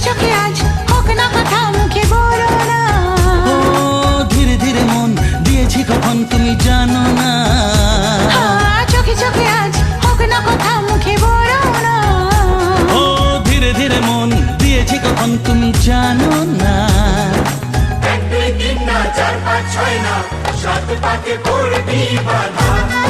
চোখে আজ হোক না কথা মুখে বলো না। ও ধীরে ধীরে মন দিয়েছি কখন তুমি জানো না। চোখে চোখে আজ হোক না কথা মুখে বলো না। ও ধীরে ধীরে মন দিয়েছি কখন তুমি জানো না। 1 2 3 না 4 5 6 না 7 পাকে পড়বি বাধা।